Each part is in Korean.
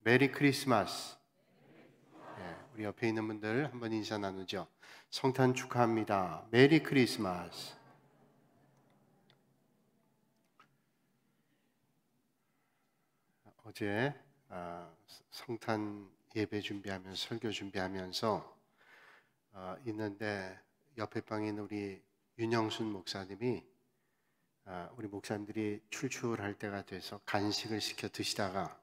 메리 크리스마스. 우리 옆에 있는 분들 한번 인사 나누죠. 성탄 축하합니다. 메리 크리스마스. 어제 성탄 예배 준비하면서 설교 준비하면서 있는데 옆에 방에 있는 우리 윤영순 목사님이 우리 목사님들이 출출할 때가 돼서 간식을 시켜 드시다가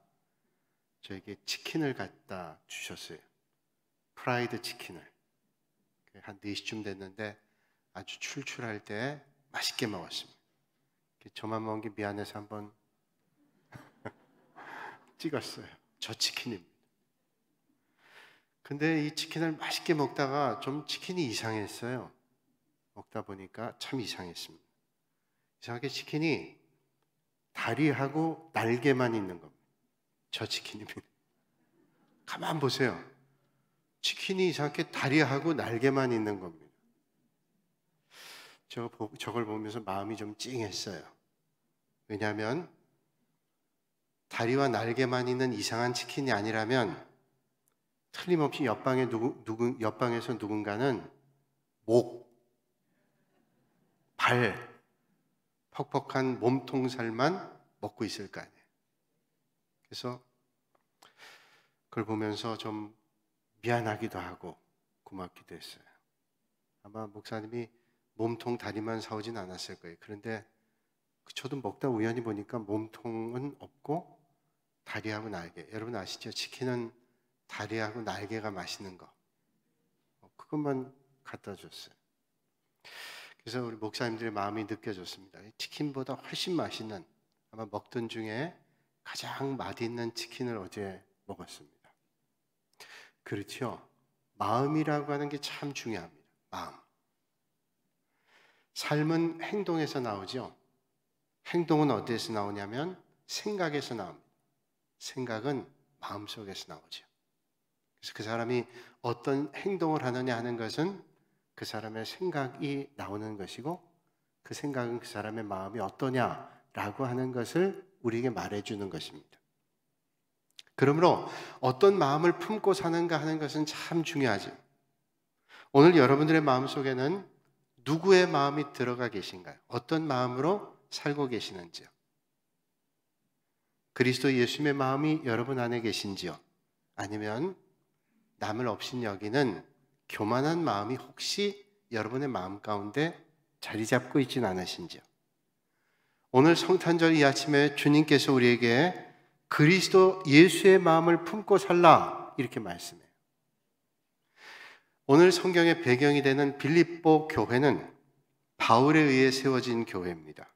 저에게 치킨을 갖다 주셨어요. 프라이드 치킨을. 한 4시쯤 됐는데 아주 출출할 때 맛있게 먹었습니다. 저만 먹은 게 미안해서 한번 찍었어요. 저 치킨입니다. 근데 이 치킨을 맛있게 먹다가 좀 치킨이 이상했어요. 먹다 보니까 참 이상했습니다. 이상하게 치킨이 다리하고 날개만 있는 겁니다. 저 치킨입니다. 가만 보세요. 치킨이 이상하게 다리하고 날개만 있는 겁니다. 저걸 보면서 마음이 좀 찡했어요. 왜냐하면 다리와 날개만 있는 이상한 치킨이 아니라면 틀림없이 옆방에서 누군가는 목, 발, 퍽퍽한 몸통살만 먹고 있을 거 아니에요. 그래서 그걸 보면서 좀 미안하기도 하고 고맙기도 했어요. 아마 목사님이 몸통 다리만 사오진 않았을 거예요. 그런데 저도 먹다 우연히 보니까 몸통은 없고 다리하고 날개. 여러분 아시죠? 치킨은 다리하고 날개가 맛있는 거. 그것만 갖다 줬어요. 그래서 우리 목사님들의 마음이 느껴졌습니다. 치킨보다 훨씬 맛있는, 아마 먹던 중에 가장 맛있는 치킨을 어제 먹었습니다. 그렇죠? 마음이라고 하는 게 참 중요합니다. 마음. 삶은 행동에서 나오죠. 행동은 어디에서 나오냐면 생각에서 나옵니다. 생각은 마음속에서 나오죠. 그래서 그 사람이 어떤 행동을 하느냐 하는 것은 그 사람의 생각이 나오는 것이고, 그 생각은 그 사람의 마음이 어떠냐라고 하는 것을 우리에게 말해주는 것입니다. 그러므로 어떤 마음을 품고 사는가 하는 것은 참 중요하죠. 오늘 여러분들의 마음속에는 누구의 마음이 들어가 계신가요? 어떤 마음으로 살고 계시는지요? 그리스도 예수님의 마음이 여러분 안에 계신지요? 아니면 남을 없인 여기는 교만한 마음이 혹시 여러분의 마음 가운데 자리 잡고 있지는 않으신지요? 오늘 성탄절 이 아침에 주님께서 우리에게 그리스도 예수의 마음을 품고 살라 이렇게 말씀해요. 오늘 성경의 배경이 되는 빌립보 교회는 바울에 의해 세워진 교회입니다.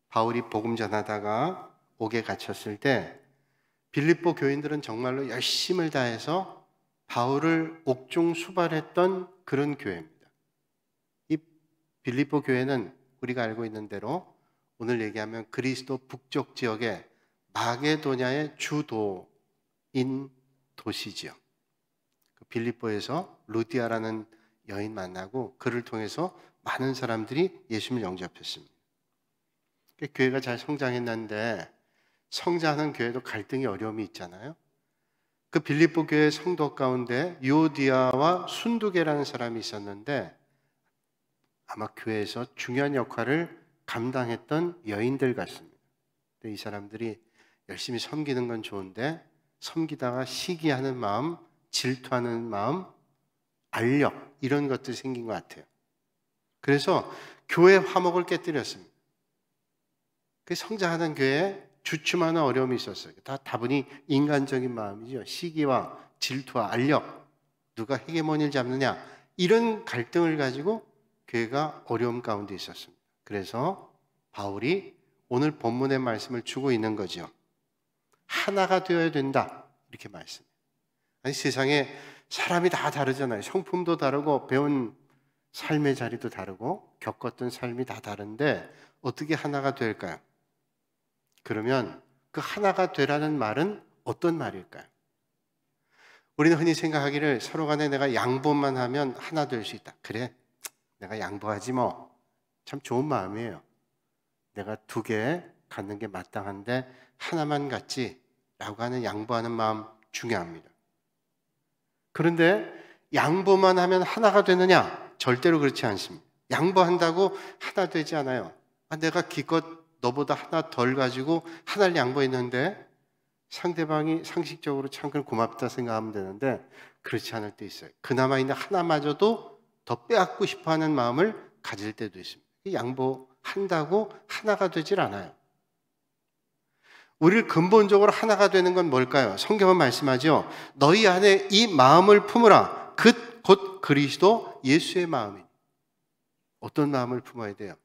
바울이 복음 전하다가 옥에 갇혔을 때 빌립보 교인들은 정말로 열심을 다해서 바울을 옥중 수발했던 그런 교회입니다. 이 빌립보 교회는 우리가 알고 있는 대로 오늘 얘기하면 그리스도 북쪽 지역의 마게도냐의 주도인 도시지요. 빌립보에서 루디아라는 여인 만나고 그를 통해서 많은 사람들이 예수님을 영접했습니다. 교회가 잘 성장했는데 성장하는 교회도 갈등이 어려움이 있잖아요. 그 빌립보 교회 성도 가운데 유오디아와 순두계라는 사람이 있었는데 아마 교회에서 중요한 역할을 감당했던 여인들 같습니다. 근데 이 사람들이 열심히 섬기는 건 좋은데 섬기다가 시기하는 마음, 질투하는 마음, 알력 이런 것들이 생긴 것 같아요. 그래서 교회 화목을 깨뜨렸습니다. 그 성장하는 교회에 주춤하는 어려움이 있었어요. 다분히 인간적인 마음이죠. 시기와 질투와 알력, 누가 헤게모니를 잡느냐 이런 갈등을 가지고 교회가 어려움 가운데 있었습니다. 그래서 바울이 오늘 본문의 말씀을 주고 있는 거죠. 하나가 되어야 된다 이렇게 말씀해요. 아니 세상에 사람이 다 다르잖아요. 성품도 다르고 배운 삶의 자리도 다르고 겪었던 삶이 다 다른데 어떻게 하나가 될까요? 그러면 그 하나가 되라는 말은 어떤 말일까요? 우리는 흔히 생각하기를 서로 간에 내가 양보만 하면 하나 될 수 있다. 그래, 내가 양보하지 뭐. 참 좋은 마음이에요. 내가 2개 갖는 게 마땅한데 하나만 갖지 라고 하는 양보하는 마음 중요합니다. 그런데 양보만 하면 하나가 되느냐? 절대로 그렇지 않습니다. 양보한다고 하나 되지 않아요. 내가 기껏 너보다 하나 덜 가지고 하나를 양보했는데 상대방이 상식적으로 참 고맙다 생각하면 되는데 그렇지 않을 때 있어요. 그나마 있는 하나마저도 더 빼앗고 싶어하는 마음을 가질 때도 있습니다. 양보한다고 하나가 되질 않아요. 우리를 근본적으로 하나가 되는 건 뭘까요? 성경은 말씀하죠. 너희 안에 이 마음을 품으라. 곧 그리스도 예수의 마음이니. 어떤 마음을 품어야 돼요?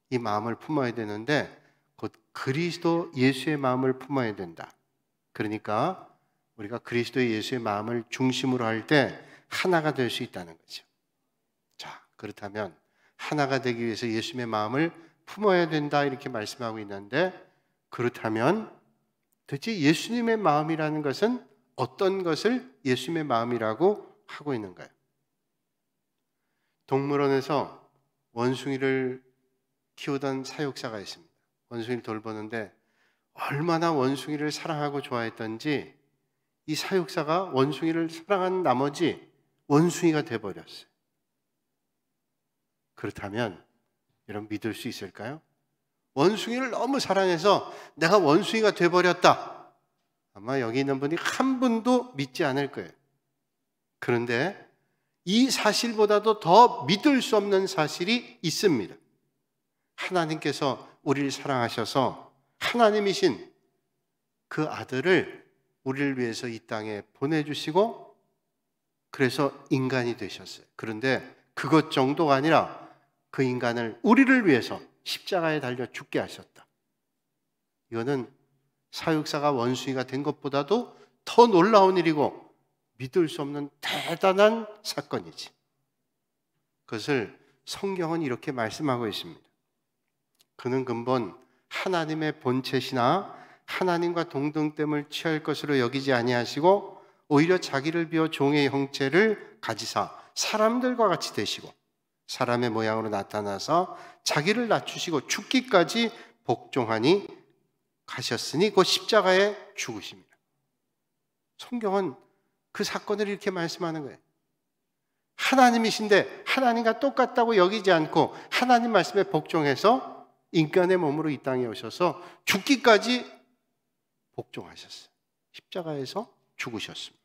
이 마음을 품어야 되는데 곧 그리스도 예수의 마음을 품어야 된다. 그러니까 우리가 그리스도 예수의 마음을 중심으로 할 때 하나가 될 수 있다는 거죠. 자, 그렇다면 하나가 되기 위해서 예수님의 마음을 품어야 된다 이렇게 말씀하고 있는데 그렇다면 도대체 예수님의 마음이라는 것은 어떤 것을 예수님의 마음이라고 하고 있는가요? 동물원에서 원숭이를 키우던 사육사가 있습니다. 원숭이를 돌보는데 얼마나 원숭이를 사랑하고 좋아했던지 이 사육사가 원숭이를 사랑한 나머지 원숭이가 돼버렸어요. 그렇다면 여러분 믿을 수 있을까요? 원숭이를 너무 사랑해서 내가 원숭이가 돼버렸다. 아마 여기 있는 분이 한 분도 믿지 않을 거예요. 그런데 이 사실보다도 더 믿을 수 없는 사실이 있습니다. 하나님께서 우리를 사랑하셔서 하나님이신 그 아들을 우리를 위해서 이 땅에 보내주시고 그래서 인간이 되셨어요. 그런데 그것 정도가 아니라 그 인간을 우리를 위해서 십자가에 달려 죽게 하셨다. 이거는 사육사가 원숭이가 된 것보다도 더 놀라운 일이고 믿을 수 없는 대단한 사건이지. 그것을 성경은 이렇게 말씀하고 있습니다. 그는 근본 하나님의 본체시나 하나님과 동등됨을 취할 것으로 여기지 아니하시고 오히려 자기를 비워 종의 형체를 가지사 사람들과 같이 되시고 사람의 모양으로 나타나서 자기를 낮추시고 죽기까지 복종하니 가셨으니 곧 십자가에 죽으십니다. 성경은 그 사건을 이렇게 말씀하는 거예요. 하나님이신데 하나님과 똑같다고 여기지 않고 하나님 말씀에 복종해서 인간의 몸으로 이 땅에 오셔서 죽기까지 복종하셨어요. 십자가에서 죽으셨습니다.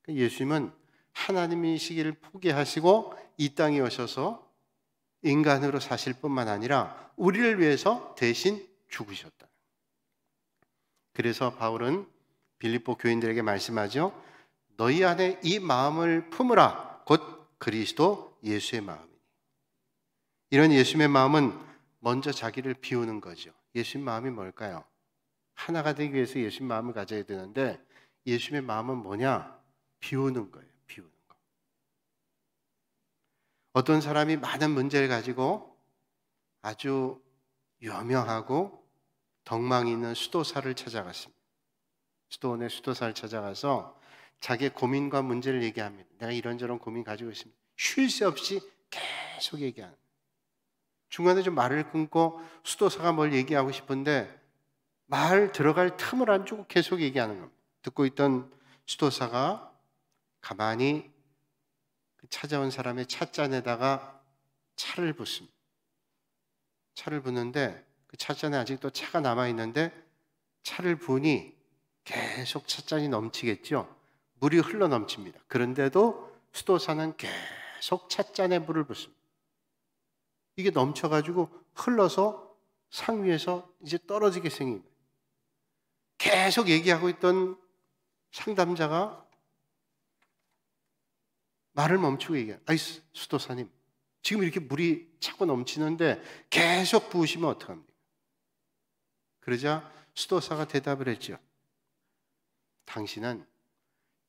예수님은 하나님이시기를 포기하시고 이 땅에 오셔서 인간으로 사실 뿐만 아니라 우리를 위해서 대신 죽으셨다. 그래서 바울은 빌립보 교인들에게 말씀하죠. 너희 안에 이 마음을 품으라. 곧 그리스도 예수의 마음이니. 이런 예수님의 마음은 먼저 자기를 비우는 거죠. 예수님 마음이 뭘까요? 하나가 되기 위해서 예수님 마음을 가져야 되는데 예수님의 마음은 뭐냐? 비우는 거예요. 비우는 거. 어떤 사람이 많은 문제를 가지고 아주 유명하고 덕망이 있는 수도사를 찾아갔습니다. 수도원의 수도사를 찾아가서 자기의 고민과 문제를 얘기합니다. 내가 이런저런 고민 가지고 있습니다. 쉴 새 없이 계속 얘기하는. 중간에 좀 말을 끊고 수도사가 뭘 얘기하고 싶은데 말 들어갈 틈을 안 주고 계속 얘기하는 겁니다. 듣고 있던 수도사가 가만히 찾아온 사람의 찻잔에다가 차를 붓습니다. 차를 붓는데 그 찻잔에 아직도 차가 남아있는데 차를 부으니 계속 찻잔이 넘치겠죠. 물이 흘러 넘칩니다. 그런데도 수도사는 계속 찻잔에 물을 붓습니다. 이게 넘쳐가지고 흘러서 상 위에서 이제 떨어지게 생깁니다. 계속 얘기하고 있던 상담자가 말을 멈추고 얘기해요. 아이 수도사님, 지금 이렇게 물이 차고 넘치는데 계속 부으시면 어떡합니까? 그러자 수도사가 대답을 했죠. 당신은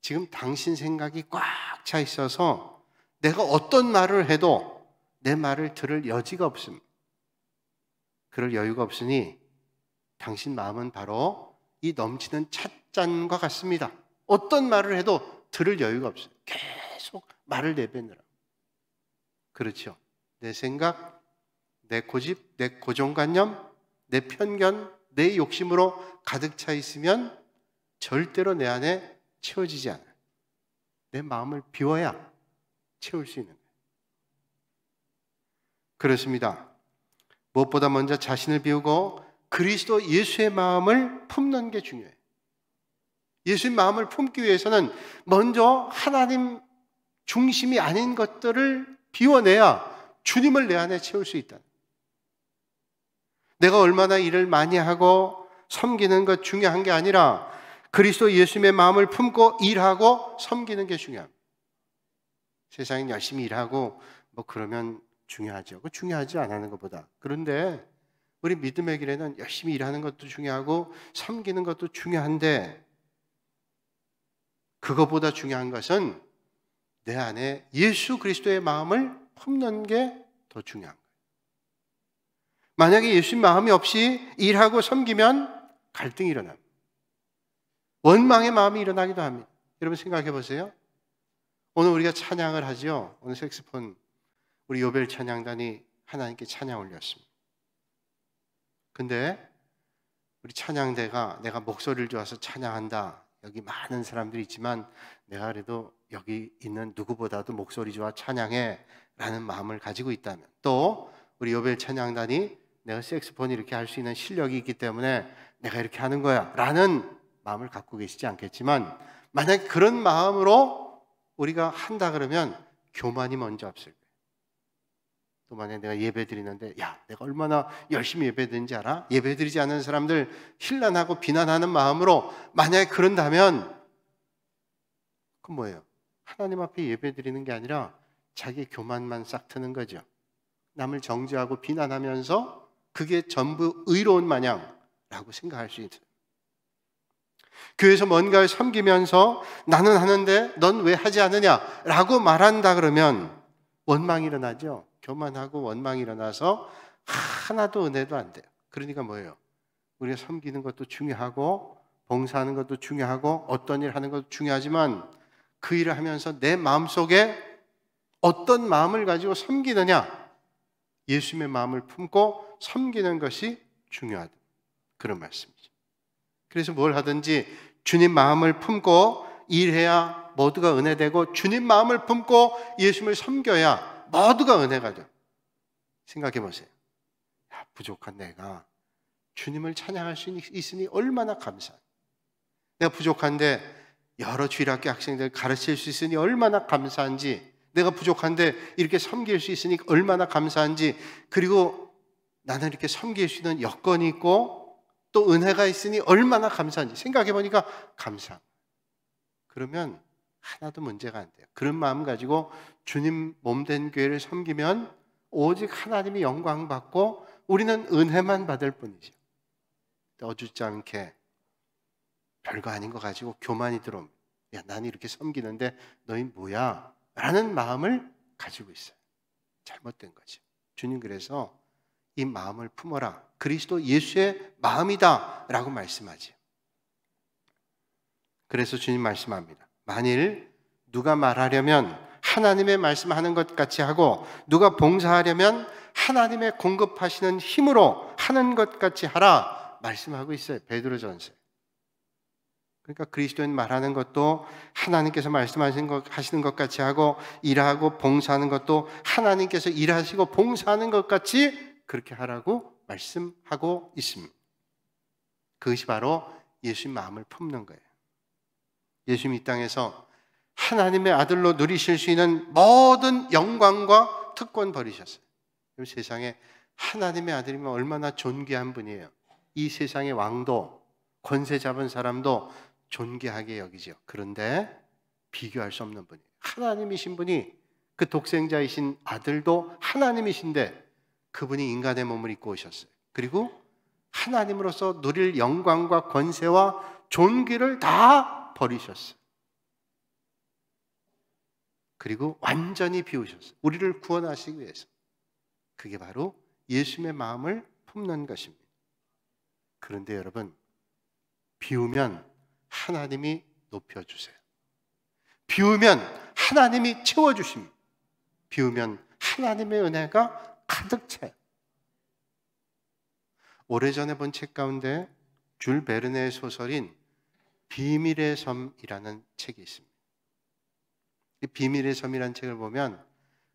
지금 당신 생각이 꽉 차 있어서 내가 어떤 말을 해도 내 말을 들을 여지가 없습니다. 그럴 여유가 없으니 당신 마음은 바로 이 넘치는 찻잔과 같습니다. 어떤 말을 해도 들을 여유가 없어요. 계속 말을 내뱉느라. 그렇죠. 내 생각, 내 고집, 내 고정관념, 내 편견, 내 욕심으로 가득 차 있으면 절대로 내 안에 채워지지 않아요. 내 마음을 비워야 채울 수 있는 거예요. 그렇습니다. 무엇보다 먼저 자신을 비우고 그리스도 예수의 마음을 품는 게 중요해요. 예수의 마음을 품기 위해서는 먼저 하나님 중심이 아닌 것들을 비워내야 주님을 내 안에 채울 수 있다. 내가 얼마나 일을 많이 하고 섬기는 것 중요한 게 아니라 그리스도 예수님의 마음을 품고 일하고 섬기는 게 중요합니다. 세상엔 열심히 일하고 뭐 그러면 중요하죠. 그 중요하지 않은 것보다. 그런데 우리 믿음의 길에는 열심히 일하는 것도 중요하고 섬기는 것도 중요한데 그것보다 중요한 것은 내 안에 예수 그리스도의 마음을 품는 게 더 중요한 거예요. 만약에 예수님 마음이 없이 일하고 섬기면 갈등이 일어납니다. 원망의 마음이 일어나기도 합니다. 여러분 생각해 보세요. 오늘 우리가 찬양을 하죠. 오늘 색소폰 우리 요벨 찬양단이 하나님께 찬양 올렸습니다. 근데 우리 찬양대가 내가 목소리를 좋아서 찬양한다. 여기 많은 사람들이 있지만 내가 그래도 여기 있는 누구보다도 목소리 좋아 찬양해 라는 마음을 가지고 있다면, 또 우리 요벨 찬양단이 내가 색소폰 이렇게 할 수 있는 실력이 있기 때문에 내가 이렇게 하는 거야 라는 마음을 갖고 계시지 않겠지만, 만약 그런 마음으로 우리가 한다 그러면 교만이 먼저 앞설 거예요. 또 만약에 내가 예배 드리는데 야 내가 얼마나 열심히 예배 드리는지 알아? 예배 드리지 않는 사람들 힐난하고 비난하는 마음으로 만약에 그런다면 그건 뭐예요? 하나님 앞에 예배 드리는 게 아니라 자기 교만만 싹 트는 거죠. 남을 정죄하고 비난하면서 그게 전부 의로운 마냥라고 생각할 수 있어요. 교회에서 뭔가를 섬기면서 나는 하는데 넌 왜 하지 않느냐라고 말한다 그러면 원망이 일어나죠. 교만하고 원망이 일어나서 하나도 은혜도 안 돼요. 그러니까 뭐예요? 우리가 섬기는 것도 중요하고 봉사하는 것도 중요하고 어떤 일 하는 것도 중요하지만 그 일을 하면서 내 마음속에 어떤 마음을 가지고 섬기느냐, 예수님의 마음을 품고 섬기는 것이 중요하다. 그런 말씀이죠. 그래서 뭘 하든지 주님 마음을 품고 일해야 모두가 은혜되고 주님 마음을 품고 예수님을 섬겨야 모두가 은혜가 돼요. 생각해 보세요. 야, 부족한 내가 주님을 찬양할 수 있으니 얼마나 감사해. 내가 부족한데 여러 주일학교 학생들 가르칠 수 있으니 얼마나 감사한지, 내가 부족한데 이렇게 섬길 수 있으니 얼마나 감사한지, 그리고 나는 이렇게 섬길 수 있는 여건이 있고 또 은혜가 있으니 얼마나 감사한지 생각해 보니까 감사. 그러면 하나도 문제가 안 돼요. 그런 마음 가지고 주님 몸된 교회를 섬기면 오직 하나님이 영광 받고 우리는 은혜만 받을 뿐이죠. 어줍지 않게 별거 아닌 거 가지고 교만이 들어옵니다. 야, 나는 이렇게 섬기는데 너희 뭐야? 라는 마음을 가지고 있어요. 잘못된 거죠. 주님 그래서 이 마음을 품어라. 그리스도 예수의 마음이다 라고 말씀하죠. 그래서 주님 말씀합니다. 만일 누가 말하려면 하나님의 말씀하는 것 같이 하고 누가 봉사하려면 하나님의 공급하시는 힘으로 하는 것 같이 하라 말씀하고 있어요. 베드로전서에. 그러니까 그리스도인 말하는 것도 하나님께서 말씀하시는 것 같이 하고 일하고 봉사하는 것도 하나님께서 일하시고 봉사하는 것 같이 그렇게 하라고 말씀하고 있습니다. 그것이 바로 예수님 마음을 품는 거예요. 예수님 이 땅에서 하나님의 아들로 누리실 수 있는 모든 영광과 특권 버리셨어요. 세상에 하나님의 아들이면 얼마나 존귀한 분이에요. 이 세상의 왕도 권세 잡은 사람도 존귀하게 여기죠. 그런데 비교할 수 없는 분이에요. 하나님이신 분이, 그 독생자이신 아들도 하나님이신데 그분이 인간의 몸을 입고 오셨어요. 그리고 하나님으로서 누릴 영광과 권세와 존귀를 다 버리셨어요. 그리고 완전히 비우셨어요. 우리를 구원하시기 위해서. 그게 바로 예수님의 마음을 품는 것입니다. 그런데 여러분, 비우면 하나님이 높여주세요. 비우면 하나님이 채워주십니다. 비우면 하나님의 은혜가 가득 차요. 오래전에 본 책 가운데 줄 베르네의 소설인 비밀의 섬이라는 책이 있습니다. 이 비밀의 섬이라는 책을 보면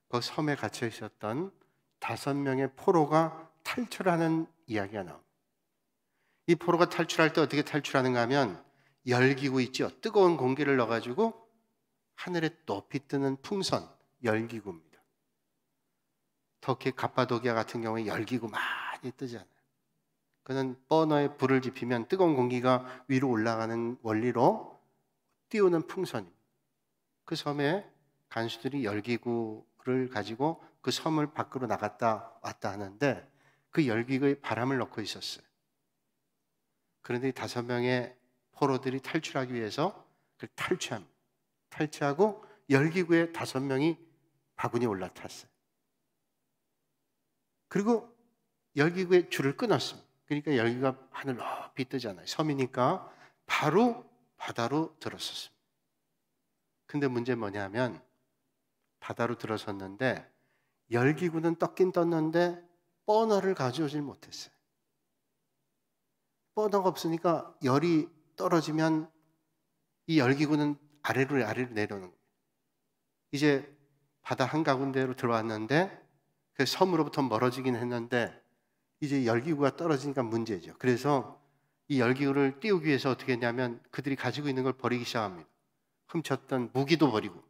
그 섬에 갇혀 있었던 5명의 포로가 탈출하는 이야기가 나옵니다. 이 포로가 탈출할 때 어떻게 탈출하는가 하면 열기구 있죠. 뜨거운 공기를 넣어가지고 하늘에 높이 뜨는 풍선, 열기구입니다. 터키 갑바도기아 같은 경우에 열기구 많이 뜨잖아요. 그는 버너에 불을 지피면 뜨거운 공기가 위로 올라가는 원리로 띄우는 풍선입니다. 그 섬에 간수들이 열기구를 가지고 그 섬을 밖으로 나갔다 왔다 하는데 그 열기구에 바람을 넣고 있었어요. 그런데 이 5명의 포로들이 탈출하기 위해서 그걸 탈취합니다. 탈취하고 열기구에 5명이 바구니에 올라탔어요. 그리고 열기구에 줄을 끊었습니다. 그러니까 열기가 하늘 높이 뜨잖아요. 섬이니까 바로 바다로 들어섰습니다. 근데 문제는 뭐냐면 바다로 들어섰는데 열기구는 떴긴 떴는데 버너를 가져오질 못했어요. 버너가 없으니까 열이 떨어지면 이 열기구는 아래로 내려오는 거예요. 이제 바다 한가운데로 들어왔는데 그 섬으로부터 멀어지긴 했는데 이제 열기구가 떨어지니까 문제죠. 그래서 이 열기구를 띄우기 위해서 어떻게 했냐면 그들이 가지고 있는 걸 버리기 시작합니다. 훔쳤던 무기도 버리고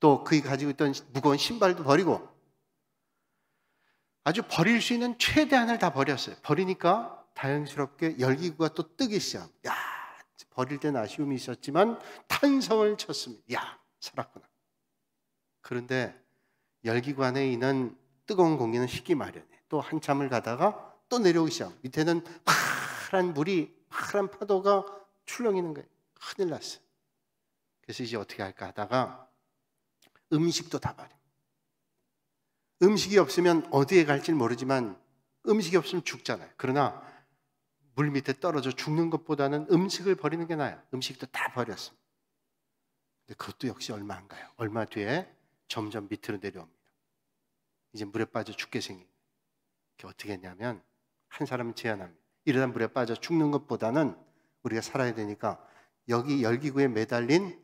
또 그이 가지고 있던 무거운 신발도 버리고 아주 버릴 수 있는 최대한을 다 버렸어요. 버리니까 다행스럽게 열기구가 또 뜨기 시작합니다. 야, 버릴 때는 아쉬움이 있었지만 탄성을 쳤습니다. 야, 살았구나. 그런데 열기구 안에 있는 뜨거운 공기는 식기 마련이에요. 또 한참을 가다가 또 내려오기 시작합니다. 밑에는 파란 물이, 파란 파도가 출렁이는 거예요. 큰일 났어요. 그래서 이제 어떻게 할까 하다가 음식도 다 버려요. 음식이 없으면 어디에 갈지 모르지만 음식이 없으면 죽잖아요. 그러나 물 밑에 떨어져 죽는 것보다는 음식을 버리는 게 나아요. 음식도 다 버렸습니다. 근데 그것도 역시 얼마 안 가요. 얼마 뒤에 점점 밑으로 내려옵니다. 이제 물에 빠져 죽게 생긴 거예요. 어떻게 했냐면 한 사람은 제안합니다. 이러다 물에 빠져 죽는 것보다는 우리가 살아야 되니까 여기 열기구에 매달린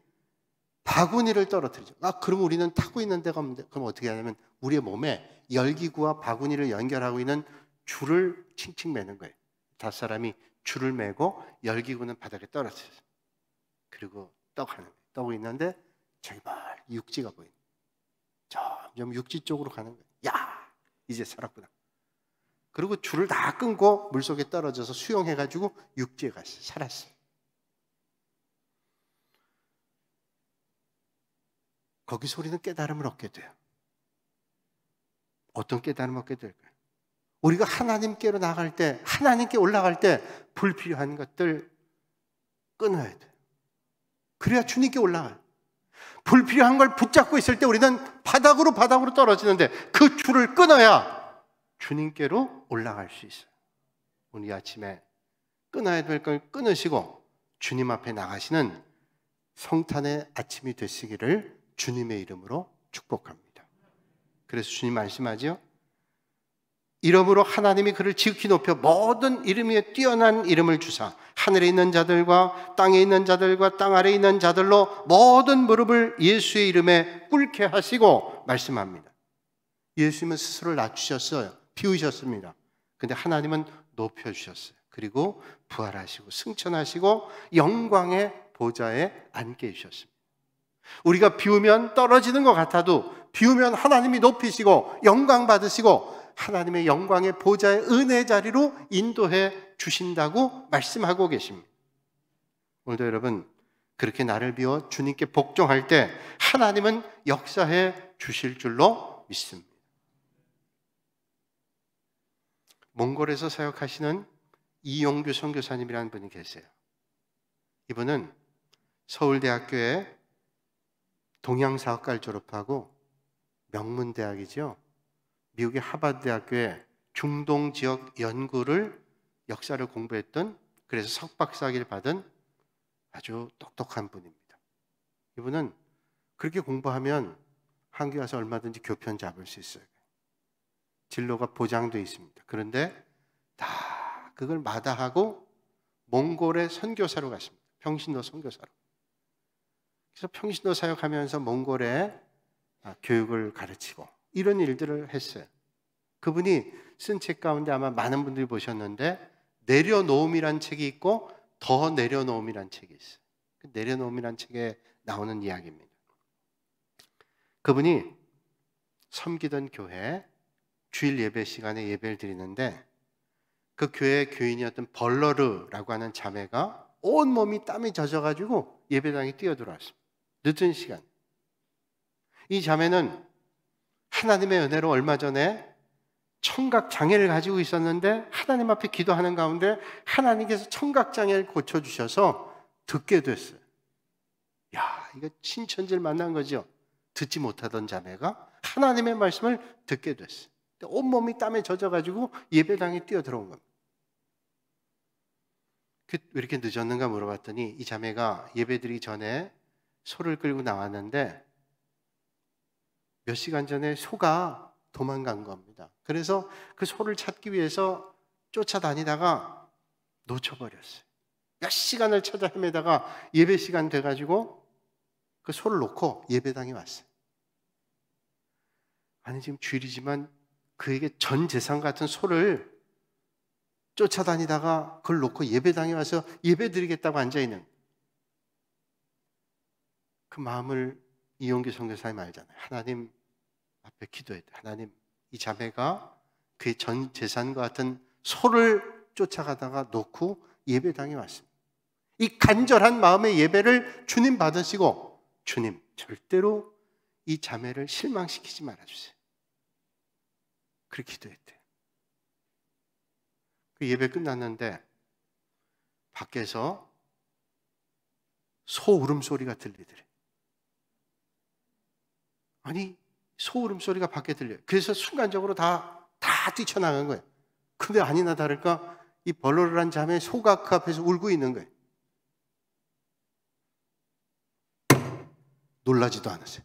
바구니를 떨어뜨리죠. 그럼 우리는 타고 있는 데가 없는데 그럼 어떻게 하냐면 우리의 몸에 열기구와 바구니를 연결하고 있는 줄을 칭칭 매는 거예요. 5사람이 줄을 매고 열기구는 바닥에 떨어뜨려요. 그리고 떡하는 거예요. 떡이 있는데 저기 멀리 육지가 보이는 거예요. 점점 육지 쪽으로 가는 거예요. 야, 이제 살았구나. 그리고 줄을 다 끊고 물속에 떨어져서 수영해가지고 육지에 갔어요. 살았어요. 거기서 우리는 깨달음을 얻게 돼요. 어떤 깨달음을 얻게 될까요? 우리가 하나님께로 나갈 때, 하나님께 올라갈 때 불필요한 것들 끊어야 돼요. 그래야 주님께 올라가요. 불필요한 걸 붙잡고 있을 때 우리는 바닥으로 떨어지는데 그 줄을 끊어야 주님께로 올라갈 수 있어요. 오늘 아침에 끊어야 될 걸 끊으시고 주님 앞에 나가시는 성탄의 아침이 되시기를 주님의 이름으로 축복합니다. 그래서 주님 말씀하죠. 이름으로 하나님이 그를 지극히 높여 모든 이름 위에 뛰어난 이름을 주사 하늘에 있는 자들과 땅에 있는 자들과 땅 아래에 있는 자들로 모든 무릎을 예수의 이름에 꿇게 하시고 말씀합니다. 예수님은 스스로를 낮추셨어요. 비우셨습니다. 근데 하나님은 높여주셨어요. 그리고 부활하시고 승천하시고 영광의 보좌에 앉게 해주셨습니다. 우리가 비우면 떨어지는 것 같아도 비우면 하나님이 높이시고 영광 받으시고 하나님의 영광의 보좌의 은혜 자리로 인도해 주신다고 말씀하고 계십니다. 오늘도 여러분 그렇게 나를 비워 주님께 복종할 때 하나님은 역사해 주실 줄로 믿습니다. 몽골에서 사역하시는 이용규 선교사님이라는 분이 계세요. 이분은 서울대학교에 동양사학과를 졸업하고 명문대학이죠. 미국의 하버드대학교에 중동 지역 연구를 역사를 공부했던 그래서 석박사학위를 받은 아주 똑똑한 분입니다. 이분은 그렇게 공부하면 한국에 와서 얼마든지 교편 잡을 수 있어요. 진로가 보장되어 있습니다. 그런데 다 그걸 마다하고 몽골에 선교사로 갔습니다. 평신도 선교사로. 그래서 평신도 사역하면서 몽골에 교육을 가르치고 이런 일들을 했어요. 그분이 쓴 책 가운데 아마 많은 분들이 보셨는데 내려놓음이란 책이 있고 더 내려놓음이란 책이 있어요. 그 내려놓음이란 책에 나오는 이야기입니다. 그분이 섬기던 교회 주일 예배 시간에 예배를 드리는데 그 교회 교인이었던 벌러르라고 하는 자매가 온몸이 땀이 젖어가지고 예배당에 뛰어들어왔습니다. 늦은 시간. 이 자매는 하나님의 은혜로 얼마 전에 청각 장애를 가지고 있었는데 하나님 앞에 기도하는 가운데 하나님께서 청각 장애를 고쳐주셔서 듣게 됐어요. 야, 이거 신천지를 만난 거죠. 듣지 못하던 자매가 하나님의 말씀을 듣게 됐어요. 온몸이 땀에 젖어가지고 예배당에 뛰어들어온 겁니다. 왜 이렇게 늦었는가 물어봤더니 이 자매가 예배드리기 전에 소를 끌고 나왔는데 몇 시간 전에 소가 도망간 겁니다. 그래서 그 소를 찾기 위해서 쫓아다니다가 놓쳐버렸어요. 몇 시간을 찾아 헤매다가 예배 시간 돼가지고 그 소를 놓고 예배당에 왔어요. 아니 지금 주일이지만 그에게 전 재산 같은 소를 쫓아다니다가 그걸 놓고 예배당에 와서 예배드리겠다고 앉아있는 그 마음을 이용규 선교사님 알잖아요. 하나님 앞에 기도해야 돼. 하나님, 이 자매가 그의 전 재산과 같은 소를 쫓아가다가 놓고 예배당에 왔습니다. 이 간절한 마음의 예배를 주님 받으시고 주님 절대로 이 자매를 실망시키지 말아주세요. 그렇게 기도했대요. 그 예배 끝났는데 밖에서 소 울음소리가 들리더래. 아니 소 울음소리가 밖에 들려요. 그래서 순간적으로 다 뛰쳐나간 거예요. 근데 아니나 다를까 이 벌러르란 자매 소가 그 앞에서 울고 있는 거예요. 놀라지도 않았어요.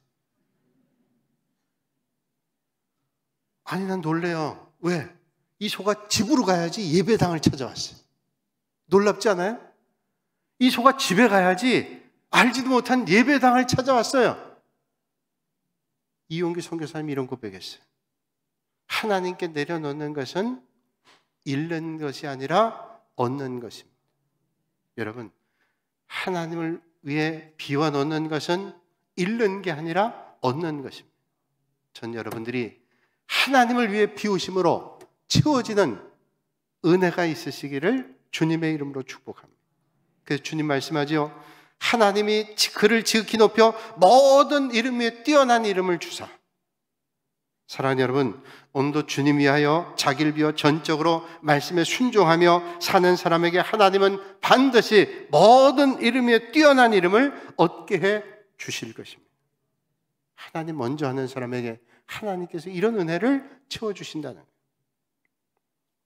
아니 난 놀래요. 왜? 이 소가 집으로 가야지 예배당을 찾아왔어요. 놀랍지 않아요? 이 소가 집에 가야지 알지도 못한 예배당을 찾아왔어요. 이용규 선교사님이 이런 고백했어요. 하나님께 내려놓는 것은 잃는 것이 아니라 얻는 것입니다. 여러분, 하나님을 위해 비워놓는 것은 잃는 게 아니라 얻는 것입니다. 전 여러분들이 하나님을 위해 비우심으로 채워지는 은혜가 있으시기를 주님의 이름으로 축복합니다. 그래서 주님 말씀하죠. 하나님이 그를 지극히 높여 모든 이름 위에 뛰어난 이름을 주사. 사랑하는 여러분, 오늘도 주님 위하여 자기를 비워 전적으로 말씀에 순종하며 사는 사람에게 하나님은 반드시 모든 이름 위에 뛰어난 이름을 얻게 해 주실 것입니다. 하나님 먼저 하는 사람에게 하나님께서 이런 은혜를 채워주신다는 거예요.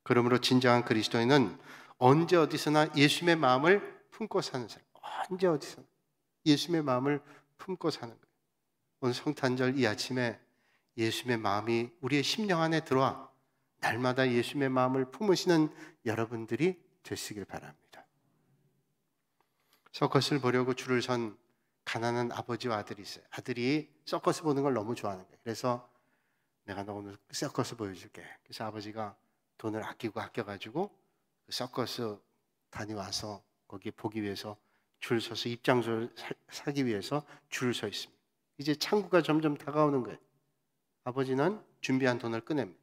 그러므로 진정한 그리스도인은 언제 어디서나 예수님의 마음을 품고 사는 사람. 언제 어디서나 예수님의 마음을 품고 사는 거예요. 오늘 성탄절 이 아침에 예수님의 마음이 우리의 심령 안에 들어와 날마다 예수님의 마음을 품으시는 여러분들이 되시길 바랍니다. 서커스를 보려고 줄을 선 가난한 아버지와 아들이 있어요. 아들이 서커스 보는 걸 너무 좋아하는 거예요. 그래서 내가 너 오늘 서커스 보여줄게. 그래서 아버지가 돈을 아껴가지고 서커스 다녀와서 거기 보기 위해서 줄 서서 입장료를 사기 위해서 줄을 서 있습니다. 이제 창구가 점점 다가오는 거예요. 아버지는 준비한 돈을 꺼냅니다.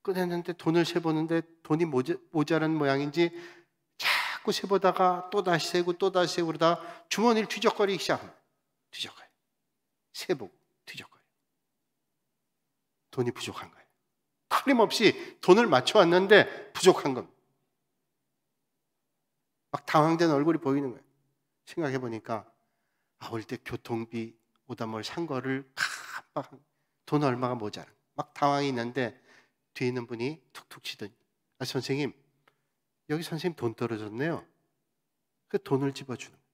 꺼냈는데 돈을 세보는데 돈이 모자란 모양인지 자꾸 세보다가 또다시 세고 또다시 세고 그러다 주머니를 뒤적거리기 시작합니다. 뒤적거려. 세보고 뒤적거려. 돈이 부족한 거예요. 틀림없이 돈을 맞춰왔는데 부족한 겁니다. 막 당황된 얼굴이 보이는 거예요. 생각해보니까 올 때 교통비 오다 뭘 산 거를 깜빡 돈 얼마가 모자라. 막 당황이 있는데 뒤에 있는 분이 툭툭 치더니 선생님 여기 선생님 돈 떨어졌네요. 그 돈을 집어주는 거예요.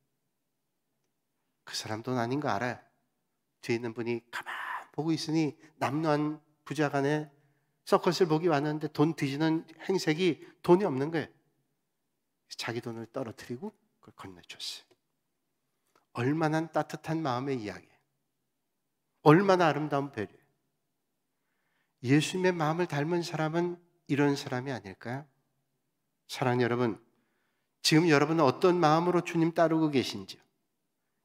그 사람 돈 아닌 거 알아요. 뒤에 있는 분이 가만 보고 있으니 남루한 부자간에 서커스를 보기 왔는데 돈 뒤지는 행색이 돈이 없는 거예요. 자기 돈을 떨어뜨리고 그걸 건네줬어요. 얼마나 따뜻한 마음의 이야기예요. 얼마나 아름다운 배려예요. 예수님의 마음을 닮은 사람은 이런 사람이 아닐까요? 사랑하는 여러분, 지금 여러분은 어떤 마음으로 주님 따르고 계신지요?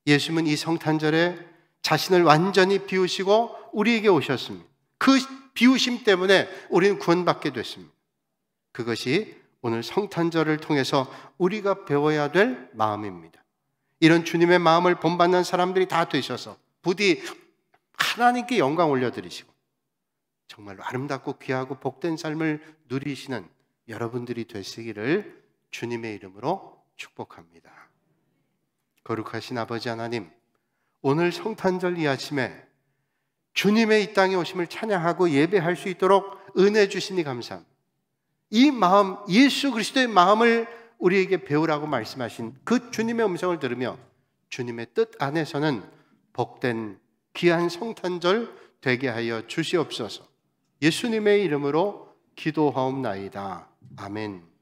예수님은 이 성탄절에 자신을 완전히 비우시고 우리에게 오셨습니다. 그 비우심 때문에 우리는 구원받게 됐습니다. 그것이 오늘 성탄절을 통해서 우리가 배워야 될 마음입니다. 이런 주님의 마음을 본받는 사람들이 다 되셔서 부디 하나님께 영광 올려드리시고 정말로 아름답고 귀하고 복된 삶을 누리시는 여러분들이 되시기를 주님의 이름으로 축복합니다. 거룩하신 아버지 하나님, 오늘 성탄절 이 아침에 주님의 이 땅에 오심을 찬양하고 예배할 수 있도록 은혜 주시니 감사합니다. 이 마음, 예수 그리스도의 마음을 우리에게 배우라고 말씀하신 그 주님의 음성을 들으며 주님의 뜻 안에서는 복된 귀한 성탄절 되게 하여 주시옵소서. 예수님의 이름으로 기도하옵나이다. 아멘.